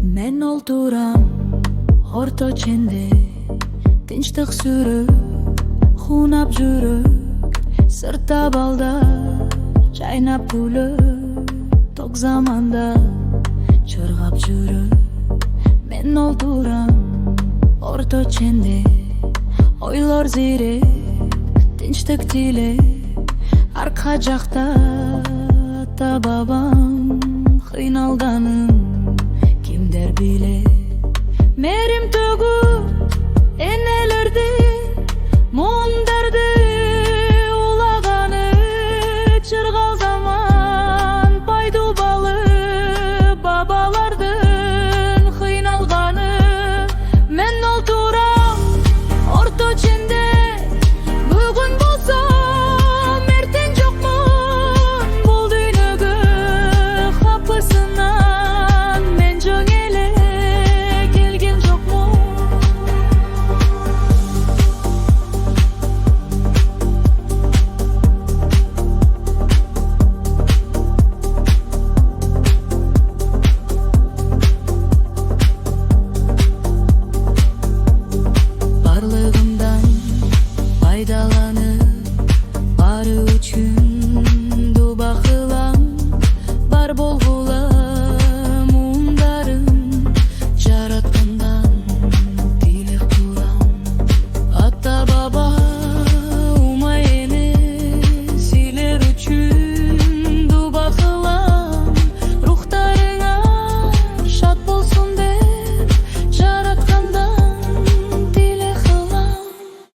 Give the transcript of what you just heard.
Men olturam orta çende, tinçlik sürüp xunap жүрүп, сыртта балдар чайнап күлүп, ток заманда чыргап жүрүп. Мен олтурам орто ченде, ойлор зирек, тынчтык тилеп, арка жакта ата бабам кыйналганын